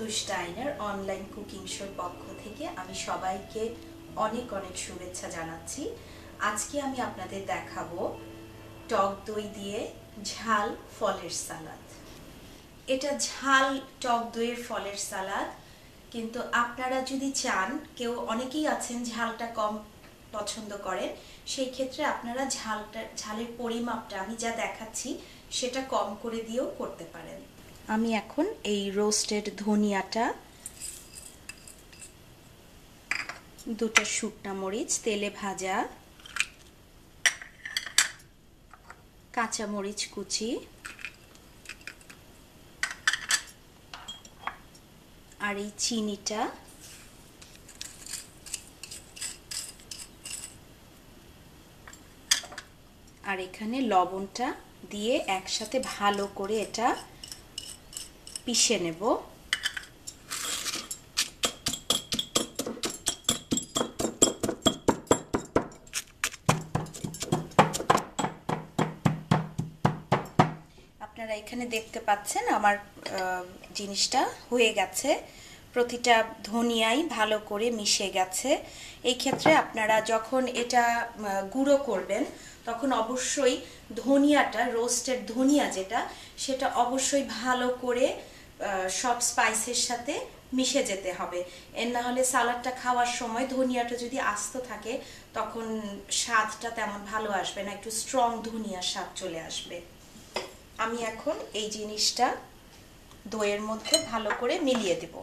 রুশটাইনের online cooking শোর পক্ষ থেকে আমি সবাইকে অনেক অনেক শুভেচ্ছা জানাচ্ছি। আজকে আমি আপনাদের দেখাবো টক দই দিয়ে ঝাল ফলের সালাদ। এটা ঝাল টক দইয়ের ফলের সালাদ, কিন্তু আপনারা যদি চান, অনেকেই আছেন ঝালটা কম পছন্দ করেন, সেই ক্ষেত্রে আপনারা ঝালের পরিমাপটা আমি যা দেখাচ্ছি সেটা কম করে দিয়েও করতে পারেন। আমি এখন এই রোস্টেড ধনিয়াটা, দুটো শুকনা মরিচ তেলে ভাজা, কাঁচা মরিচ কুচি আর এই চিনিটা আর এখানে লবণটা দিয়ে একসাথে ভালো করে এটা পিষে নেব। আপনারা এখানে দেখতে পাচ্ছেন আমার জিনিসটা হয়ে গেছে, প্রতিটা ধনিয়াই ভালো করে মিশে গেছে। এই ক্ষেত্রে আপনারা যখন এটা গুঁড়ো করবেন তখন অবশ্যই ধনিয়াটা, রোস্টেড ধনিয়া যেটা, সেটা অবশ্যই ভালো করে সব স্পাইসের সাথে মিশে যেতে হবে। এর না হলে সালাডটা খাওয়ার সময় ধনিয়াটা যদি আস্ত থাকে তখন স্বাদটা তেমন ভালো আসবে না, একটু স্ট্রং ধনিয়ার স্বাদ চলে আসবে। আমি এখন এই জিনিসটা দইয়ের মধ্যে ভালো করে মিলিয়ে দেব।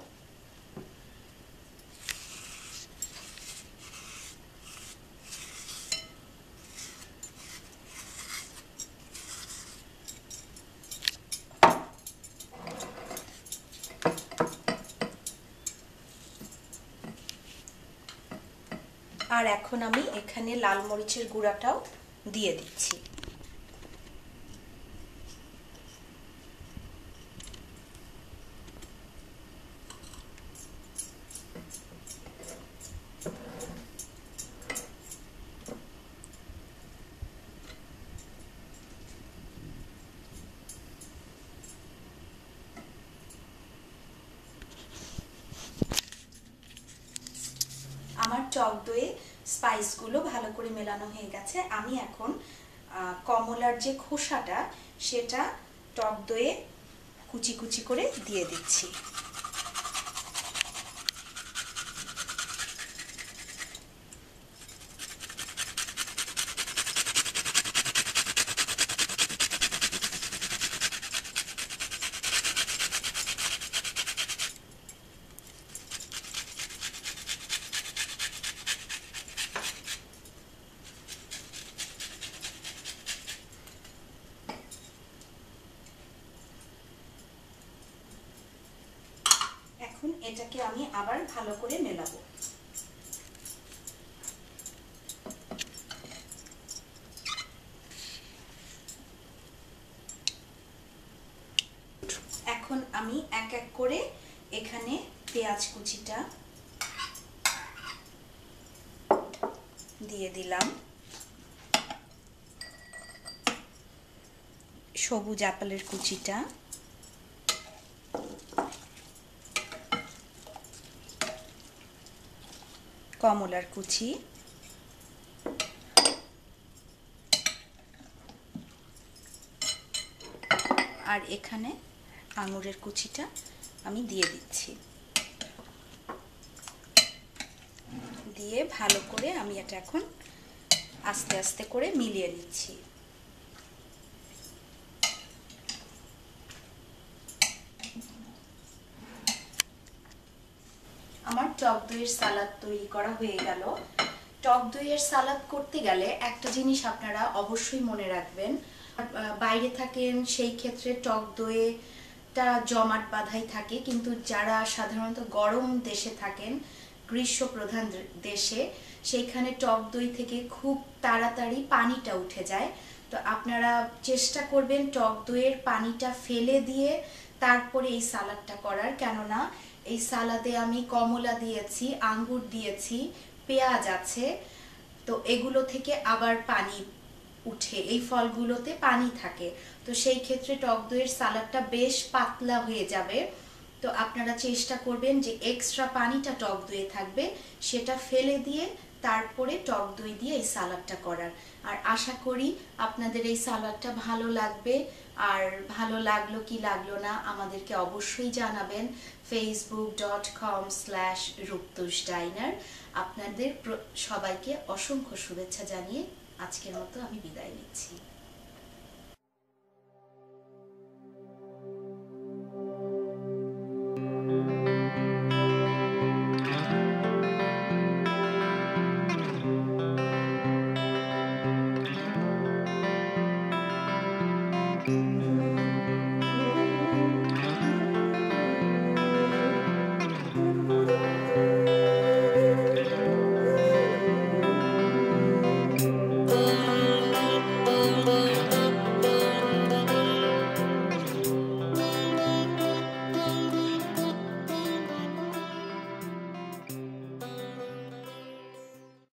আর এখন আমি এখানে লাল মরিচের গুঁড়াটাও দিয়ে দিচ্ছি। আমার টক দইয়ে স্পাইসগুলো ভালো করে মেলানো হয়ে গেছে। আমি এখন কমলার যে খোসাটা সেটা টক দইয়ে কুচি কুচি করে দিয়ে দিচ্ছি। এখন এটাকে আমি আবার ভালো করে মেলাবো। এখন আমি এক এক করে এখানে পেঁয়াজ কুচিটা দিয়ে দিলাম, সবুজ আপেলের কুচিটা, কমলার কুচি, আর এখানে আঙুরের কুচিটা আমি দিয়ে দিচ্ছি। দিয়ে ভালো করে আমি এটা এখন আস্তে আস্তে করে মিলিয়ে নিচ্ছি। আমার টক দইয়ের সালাদ তৈরি করা হয়ে গেল। টক দইয়ের সালাদ করতে গেলে একটা জিনিস আপনারা অবশ্যই মনে রাখবেন, বাইরে থাকেন সেই ক্ষেত্রে টক দইটা জমাট বাঁধাই থাকে, কিন্তু যারা সাধারণত গরম দেশে থাকেন, গ্রীষ্মপ্রধান দেশে, সেইখানে টক দই থেকে খুব তাড়াতাড়ি পানিটা উঠে যায়। তো আপনারা চেষ্টা করবেন টক দইয়ের পানিটা ফেলে দিয়ে তারপরে এই সালাদটা করার, কেননা এই সালাদে আমি কমলা দিয়েছি, আঙ্গুর দিয়েছি, পেঁয়াজ আছে, তো এগুলো থেকে আবার পানি উঠে, এই ফলগুলোতে পানি থাকে, তো সেই ক্ষেত্রে টক দইয়ের সালাদটা বেশ পাতলা হয়ে যাবে। তো তো আপনারা চেষ্টা করবেন যে এক্সট্রা পানিটা টক দইয়ে থাকবে সেটা ফেলে দিয়ে তারপরে টক দই দিয়ে এই সালাডটা করার। আর আশা করি আপনাদের এই সালাডটা ভালো লাগবে। আর ভালো লাগলো কি লাগলো না আমাদেরকে অবশ্যই জানাবেন facebook.com/ruptusdiner। আপনাদের সবাইকে অসংখ্য শুভেচ্ছা জানিয়ে আজকের মতো আমি বিদায় নিচ্ছি।